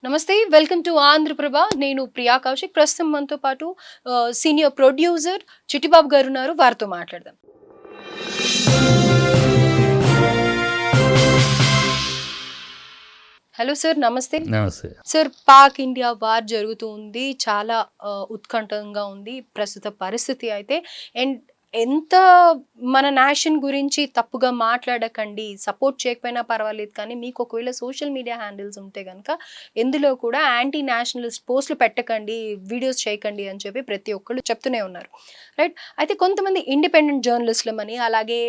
నమస్తే welcome to Andhraprabha. నేను ప్రియా కౌశిక్. ప్రస్తుతం మనతో పాటు సీనియర్ ప్రొడ్యూసర్ చిట్టిబాబు గారు ఉన్నారు. వారితో మాట్లాడదాం. హలో సార్, నమస్తే. నమస్తే సార్, పాక్ ఇండియా వార్ జరుగుతూ ఉంది. చాలా ఉత్కంఠంగా ఉంది ప్రస్తుత పరిస్థితి అయితే. అండ్ ఎంత మన నేషన్ గురించి తప్పుగా మాట్లాడకండి, సపోర్ట్ చేయకపోయినా పర్వాలేదు, కానీ మీకు ఒకవేళ సోషల్ మీడియా హ్యాండిల్స్ ఉంటే కనుక ఎందులో కూడా యాంటీ నేషనలిస్ట్ పోస్టులు పెట్టకండి, వీడియోస్ చేయకండి అని చెప్పి ప్రతి ఒక్కళ్ళు చెప్తూనే ఉన్నారు, రైట్? అయితే కొంతమంది ఇండిపెండెంట్ జర్నలిస్టులమని, అలాగే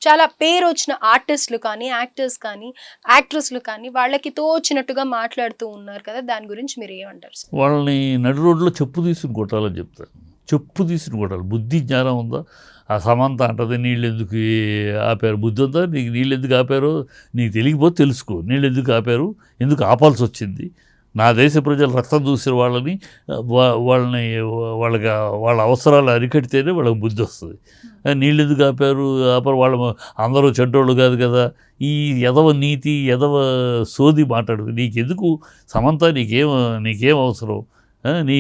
చాలా పేరు వచ్చిన ఆర్టిస్టులు కానీ, యాక్టర్స్ కానీ, యాక్ట్రెస్లు కానీ వాళ్ళకి తోచినట్టుగా మాట్లాడుతూ ఉన్నారు కదా, దాని గురించి మీరు ఏమంటారు? వాళ్ళని నడి రోడ్లో చెప్పు తీసుకుని కొట్టాలని చెప్తారు. చెప్పు తీసుకుని కొట్టాలి. బుద్ధి జ్ఞానం ఉందా? ఆ సమంత అంటది నీళ్ళు ఎందుకు ఆపారు, బుద్ధి ఉందా నీకు? నీళ్ళు ఎందుకు ఆపారో నీకు తెలియకపోతే తెలుసుకో. నీళ్ళు ఎందుకు ఆపారు, ఎందుకు ఆపాల్సి వచ్చింది? నా దేశ ప్రజలు రక్తం చూసిన వాళ్ళని వాళ్ళ అవసరాలు అరికడితేనే వాళ్ళకి బుద్ధి వస్తుంది. నీళ్ళు ఎందుకు ఆపారు వాళ్ళ అందరూ చెడ్డోళ్ళు కాదు కదా. ఈ ఎదవ నీతి ఎదవ సోది మాట్లాడు. నీకెందుకు సమంత? నీకేం అవసరం? నీ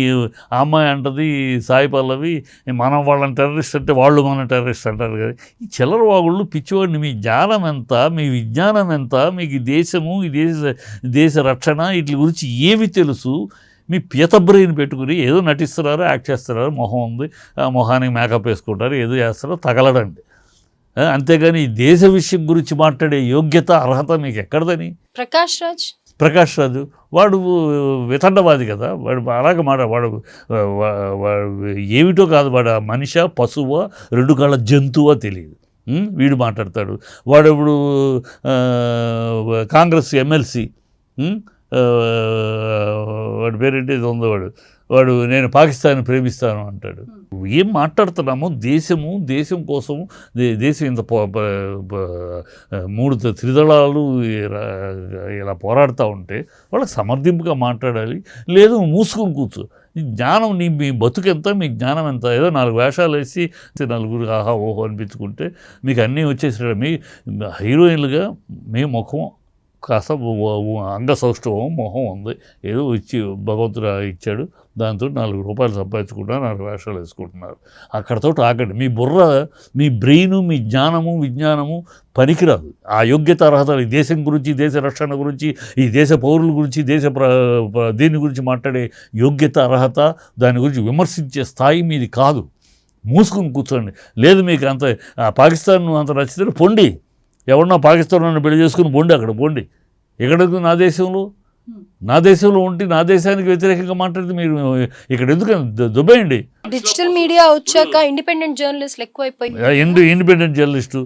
అమ్మాయి అంటది సాయి పల్లవి మనం వాళ్ళని టెర్రరిస్ట్ అంటే వాళ్ళు మన టెర్రరిస్ట్ అంటారు కదా. ఈ చిల్లర వాగుళ్ళు పిచ్చివాడిని. మీ జ్ఞానం ఎంత, మీ విజ్ఞానం ఎంత? మీకు దేశము, ఈ దేశ రక్షణ వీటి గురించి ఏమి తెలుసు? మీ పీత బ్రెయిన్ పెట్టుకుని ఏదో నటిస్తున్నారు, యాక్ట్ చేస్తున్నారు, మొహం ఉంది, మొహానికి మేకప్ వేసుకుంటారు, ఏదో చేస్తారో తగలడండి. అంతేగాని ఈ దేశ విషయం గురించి మాట్లాడే యోగ్యత అర్హత మీకు ఎక్కడదని? ప్రకాష్ రాజు వాడు వితండవాది కదా. వాడు అలాగే వాడు ఏమిటో కాదు. వాడు మనిషా పశువా రెండు కాళ్ళ జంతువా తెలియదు. వీడు మాట్లాడతాడు. వాడు ఇప్పుడు కాంగ్రెస్ ఎమ్మెల్సీ, వాడి పేరేంటి ఉందో వాడు నేను పాకిస్తాన్ ప్రేమిస్తాను అంటాడు. ఏం మాట్లాడుతున్నామో? దేశం కోసము దేశం ఇంత మూడు త్రిదళాలు ఇలా పోరాడుతూ ఉంటే వాళ్ళకి సమర్థింపుగా మాట్లాడాలి. లేదు మూసుకొని కూర్చో. జ్ఞానం మీ బతుకెంత, మీ జ్ఞానం ఎంత? ఏదో 4 వేషాలు వేసి నలుగురు ఆహా ఓహో అనిపించుకుంటే మీకు అన్నీ వచ్చేసాడు. మీ హీరోయిన్లుగా మీ ముఖం కాస్త అంగసౌష్ఠవం మొహం ఉంది, ఏదో ఇచ్చి భగవంతుడు ఇచ్చాడు, దాంతో 4 రూపాయలు సంపాదించుకుంటున్నారు, 4 వేషాలు వేసుకుంటున్నారు. అక్కడతో ఆగండి. మీ బుర్ర, మీ బ్రెయిను, మీ జ్ఞానము విజ్ఞానము పనికిరాదు. ఆ యోగ్యత అర్హత ఈ దేశం గురించి, దేశ రక్షణ గురించి, ఈ దేశ పౌరుల గురించి, దీని గురించి మాట్లాడే యోగ్యత అర్హత, దాని గురించి విమర్శించే స్థాయి మీది కాదు. మూసుకుని కూర్చోండి. లేదు మీకు అంత పాకిస్తాన్ అంత నచ్చితే పొండి, ఎవరన్నా పాకిస్తాన్ పెళ్లి చేసుకుని పోండి, అక్కడ పోండి. ఎక్కడెందుకు నా దేశంలో ఉంటే నా దేశానికి వ్యతిరేకంగా మాట్లాడితే మీరు ఇక్కడ ఎందుకు దుబ్బేయండి. డిజిటల్ మీడియా వచ్చాక ఇండిపెండెంట్ జర్నలిస్టులు ఎక్కువైపోయి. ఇండిపెండెంట్ జర్నలిస్టు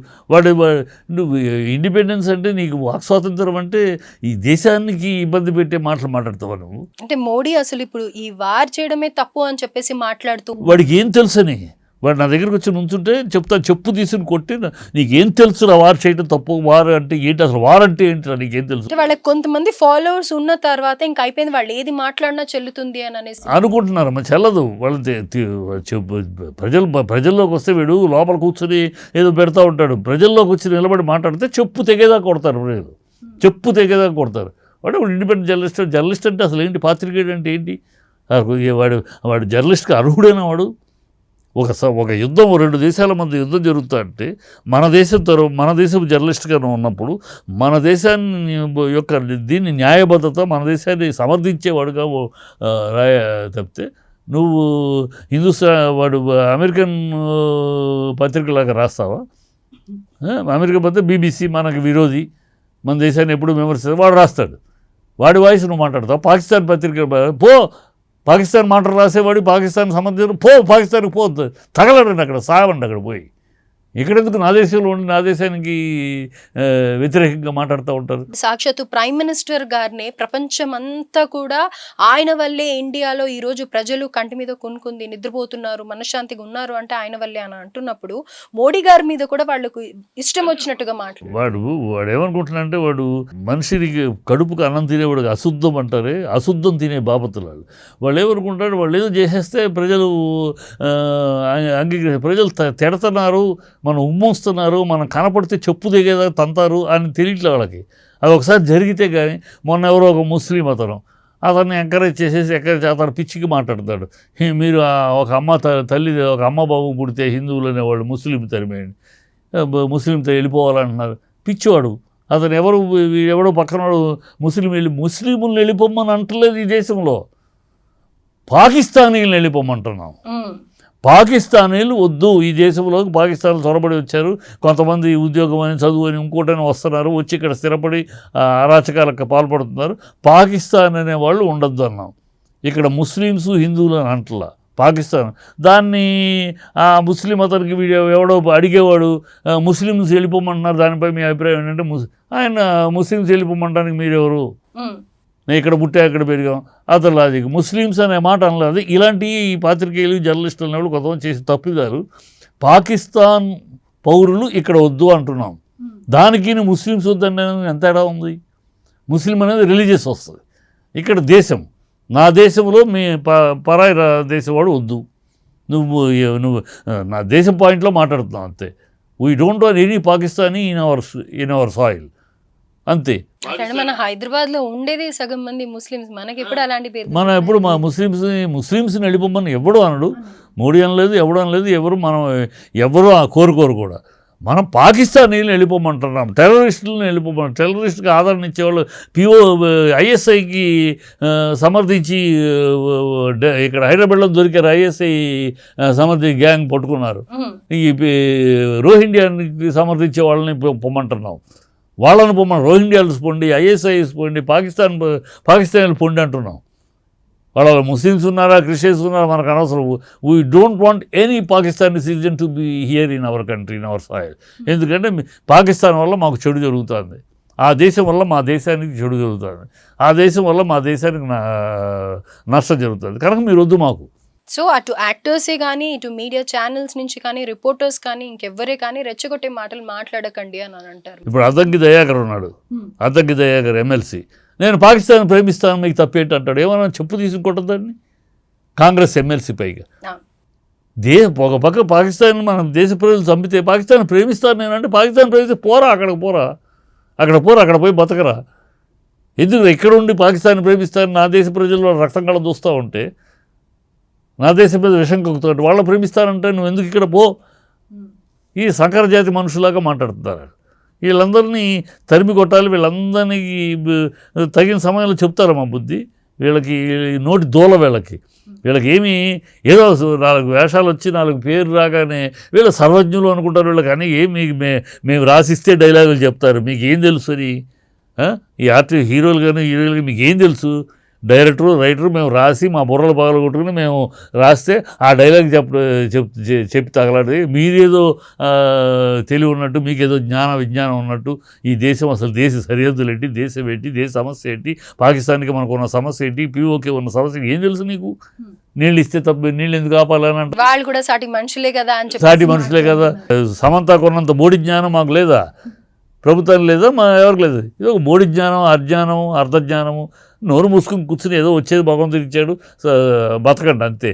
నువ్వు ఇండిపెండెన్స్ అంటే నీకు వాక్ స్వాతంత్రం అంటే ఈ దేశానికి ఇబ్బంది పెట్టే మాటలు మాట్లాడతావా నువ్వు? అంటే మోడీ అసలు ఇప్పుడు ఈ వార్ చేయడమే తప్పు అని చెప్పేసి మాట్లాడుతూ, వాడికి ఏం తెలుసని వాడు నా దగ్గరికి వచ్చి నుంచుంటే చెప్తాను, చెప్పు తీసుకుని కొట్టి నీకేం తెలుసు వారు చేయడం తప్పు, వారు అంటే ఏంటి, అసలు వారు అంటే ఏంటి, నీకేం తెలుసు? వాళ్ళకి కొంతమంది ఫాలోవర్స్ ఉన్న తర్వాత ఇంకా అయిపోయింది, వాళ్ళు ఏది మాట్లాడినా చెల్లుతుంది అని అనేసి అనుకుంటున్నారమ్మా. చెల్లదు. వాళ్ళు ప్రజల్లోకి వస్తే వీడు లోపల కూర్చొని ఏదో పెడతా ఉంటాడు. ప్రజల్లోకి వచ్చి నిలబడి మాట్లాడితే చెప్పు తెగేదాకా కొడతారు ప్రజలు. చెప్పు తెగేదాకా కొడతారు. వాడు ఇండిపెండెంట్ జర్నలిస్ట్ అంటే అసలు ఏంటి? పాత్రికేయుడు అంటే ఏంటి? వాడు జర్నలిస్ట్కి అర్హుడైన వాడు? ఒక యుద్ధం, 2 దేశాల మధ్య యుద్ధం జరుగుతా అంటే మన దేశం జర్నలిస్ట్గా ఉన్నప్పుడు మన దేశాన్ని యొక్క దీన్ని న్యాయబద్ధత, మన దేశాన్ని సమర్థించేవాడుగా తప్పితే నువ్వు వాడు అమెరికన్ పత్రికలాగా రాస్తావా? అమెరికా పత్రిక BBC మనకి విరోధి, మన దేశాన్ని ఎప్పుడు విమర్శిస్తాడు, వాడు రాస్తాడు. వాడి వాయిస్ నువ్వు మాట్లాడతావు. పాకిస్తాన్ పత్రిక పాకిస్తాన్ మాటలు రాసేవాడు పాకిస్తాన్ సంబంధించిన పాకిస్తాన్కి పోద్దు, తగలడండి అక్కడ, సాగండి అక్కడ పోయి. ఇక్కడెందుకు నా దేశంలో ఉండి నా దేశానికి వ్యతిరేకంగా మాట్లాడుతూ ఉంటారు? సాక్షాత్తు ప్రైమ్ మినిస్టర్ గారినే ప్రపంచం అంతా కూడా ఆయన వల్లే ఇండియాలో ఈరోజు ప్రజలు కంటి మీద కొనుక్కుంది నిద్రపోతున్నారు, మనశ్శాంతిగా ఉన్నారు అంటే ఆయన వల్లే అని అంటున్నప్పుడు మోడీ గారి మీద కూడా వాళ్ళకు ఇష్టం వచ్చినట్టుగా వాడు ఏమనుకుంటున్నాడంటే వాడు మనిషికి కడుపుకు అన్నం తినేవాడు అశుద్ధం అంటారే, అశుద్ధం తినే బాపతులు వాళ్ళు ఏమనుకుంటారు, వాళ్ళు ఏదో చేసేస్తే ప్రజలు ప్రజలు తిడతన్నారు, మనం ఉమ్మొస్తున్నారు, మనం కనపడితే చెప్పు దిగేదా తంతారు అని తెలియట్లే వాళ్ళకి. అది ఒకసారి జరిగితే కానీ మొన్న ఎవరో ఒక ముస్లిం అతను అతన్ని ఎంకరేజ్ చేసేసి అతను పిచ్చికి మాట్లాడతాడు. మీరు ఒక తల్లి ఒక అమ్మ బాబు పుడితే హిందువులు అనేవాళ్ళు ముస్లిం తరిమేయండి, ముస్లింతో వెళ్ళిపోవాలంటున్నారు. పిచ్చివాడు అతను. ఎవడో పక్కనవాడు ముస్లింలు వెళ్ళిపోమని అంటలేదు ఈ దేశంలో, పాకిస్తానీలు వెళ్ళిపోమంటున్నాం. పాకిస్తానీలు వద్దు, ఈ దేశంలోకి పాకిస్తాన్లు చొరబడి వచ్చారు, కొంతమంది ఉద్యోగం అని చదువు అని ఇంకోటని వస్తున్నారు, వచ్చి ఇక్కడ స్థిరపడి అరాచకాలకు పాల్పడుతున్నారు. పాకిస్తాన్ అనేవాళ్ళు ఉండొద్దు అన్నాం. ఇక్కడ ముస్లిమ్స్ హిందువులు అని అంటలా, పాకిస్తాన్. దాన్ని ఆ ముస్లిం అతనికి ఎవడో అడిగేవాడు, ముస్లిమ్స్ వెళ్ళిపోమంటున్నారు, దానిపై మీ అభిప్రాయం ఏంటంటే, ఆయన ముస్లిమ్స్ వెళ్ళిపోమంటానికి మీరెవరు, నేను ఇక్కడ పుట్టా ఇక్కడ పెరిగాం, అతను లాజిక్. ముస్లిమ్స్ అనే మాట అనలేదు. ఇలాంటి పాత్రికేయులు జర్నలిస్టులు అనేవాళ్ళు కొంతమంది చేసి తప్పిదారు. పాకిస్తాన్ పౌరులు ఇక్కడ వద్దు అంటున్నాం, దానికి ముస్లిమ్స్ వద్దని ఎంత తేడా ఉంది? ముస్లిం అనేది రిలీజియస్ వస్తుంది. ఇక్కడ దేశం, నా దేశంలో మీ పరాయి దేశం వాడు వద్దు, నువ్వు నా దేశం పాయింట్లో మాట్లాడుతున్నావు అంతే. We don't want any Pakistani in our soil, అంతే. మన హైదరాబాద్ లో ఉండేది సగం మంది ముస్లిమ్స్, మనకి ఎప్పుడు అలాంటి పేరు, మనం ఎప్పుడు మా ముస్లిమ్స్ని వెళ్ళిపోమని ఎవడు అనడు, మోడీ అనలేదు, ఎవడు అనలేదు, ఎవరు కోరుకోరు కూడా. మనం పాకిస్తానీలను వెళ్ళిపోమంటున్నాం, టెర్రరిస్టులను వెళ్ళిపోమని. టెర్రరిస్ట్కి ఆదరణ ఇచ్చేవాళ్ళు ఐఎస్ఐకి సమర్థించి ఇక్కడ హైదరాబాద్లో దొరికారు, ఐఎస్ఐ సమర్థి గ్యాంగ్ పట్టుకున్నారు. ఈ రోహింగ్యాకి సమర్థించే వాళ్ళని పొమ్మంటున్నాం, వాళ్ళని పొమ్మని. రోహింగ్యాలు పొండి, ఐఎస్ఐఎస్ పొండి, పాకిస్తాన్లు పొండి అంటున్నాం. వాళ్ళ ముస్లిమ్స్ ఉన్నారా, క్రిస్టియన్స్ ఉన్నారా మనకు అనవసరం. We don't want any Pakistani citizen to be here in our country, in our soil. ఎందుకంటే పాకిస్తాన్ వల్ల మాకు చెడు జరుగుతుంది, ఆ దేశం వల్ల మా దేశానికి చెడు జరుగుతుంది, ఆ దేశం వల్ల మా దేశానికి నష్టం జరుగుతుంది, కనుక మీరు వద్దు మాకు. సో అటు యాక్టర్సే కానీ, ఇటు మీడియా ఛానల్స్ నుంచి కానీ, రిపోర్టర్స్ కానీ, ఇంకెవ్వరే కానీ రెచ్చగొట్టే మాటలు మాట్లాడకండి అని అంటారు. ఇప్పుడు అద్దంకి దయాకర్ ఉన్నాడు, అద్దంకి దయాకర్ ఎమ్మెల్సీ, నేను పాకిస్తాన్ ప్రేమిస్తాను, మీకు తప్పేంటి అంటాడు. ఏమన్నా చెప్పు తీసుకుంటుందండి కాంగ్రెస్ ఎమ్మెల్సీ పైగా. ఒక పక్క పాకిస్తాన్ మన దేశ ప్రజలు చంపితే పాకిస్తాన్ ప్రేమిస్తాను నేనంటే, పాకిస్తాన్ ప్రేమిస్తే అక్కడ పోయి బతకరా. ఎందుకు ఇక్కడ ఉండి పాకిస్తాన్ ప్రేమిస్తాను, నా దేశ ప్రజల్లో రక్తం కళ చూస్తూ ఉంటే, నా దేశం మీద విషం కక్కుతాడు, వాళ్ళ ప్రేమిస్తానంటే నువ్వు ఎందుకు ఇక్కడ పో. ఈ సంకర జాతి మనుషులాగా మాట్లాడుతున్నారు. వీళ్ళందరినీ తరిమి కొట్టాలి, వీళ్ళందరినీ తగిన సమయంలో చెప్తారు మా బుద్ధి. వీళ్ళకి నోటి దూల, వీళ్ళకి ఏమీ ఏదో 4 వేషాలు వచ్చి 4 పేరు రాగానే వీళ్ళు సర్వజ్ఞులు అనుకుంటారు. వీళ్ళకి అని మేము రాసిస్తే డైలాగులు చెప్తారు. మీకు ఏం తెలుసు అని, ఈ హీరోలు కానీ మీకు ఏం తెలుసు? డైరెక్టరు రైటరు మేము రాసి మా బుర్రలు పగలు కొట్టుకుని మేము రాస్తే ఆ డైలాగ్ చెప్పి తగలాడు. మీరేదో తెలివి ఉన్నట్టు, మీకేదో విజ్ఞానం ఉన్నట్టు, ఈ దేశం అసలు దేశ సరిహద్దులు ఏంటి, దేశం ఏంటి, దేశ సమస్య ఏంటి, పాకిస్తాన్కి మనకు ఉన్న సమస్య ఏంటి, పీఓకే ఉన్న సమస్య ఏం తెలుసు నీకు? నీళ్ళు ఇస్తే తప్ప నీళ్ళు ఎందుకు ఆపాలని అంటే, వాళ్ళు కూడా సాటి మనుషులే కదా అని చెప్పి, సాటి మనుషులే కదా. సమంత కొన్నంత బోడి జ్ఞానం మాకు లేదా, ప్రభుత్వం లేదా, ఎవరికి లేదు. ఇది ఒక బోడి జ్ఞానం, అజ్ఞానం, అర్ధజ్ఞానము. నోరు మూసుకుని కూర్చుని ఏదో వచ్చేది భగవంతుడు ఇచ్చాడు, బతకండి అంతే.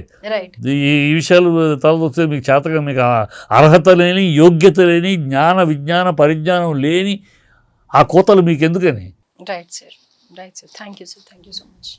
ఈ విషయాలు తర్వాత వస్తే మీకు చేతగా, మీకు అర్హత లేని, యోగ్యత లేని, విజ్ఞాన పరిజ్ఞానం లేని ఆ కోతలు మీకు ఎందుకని. Right sir, thank you so much.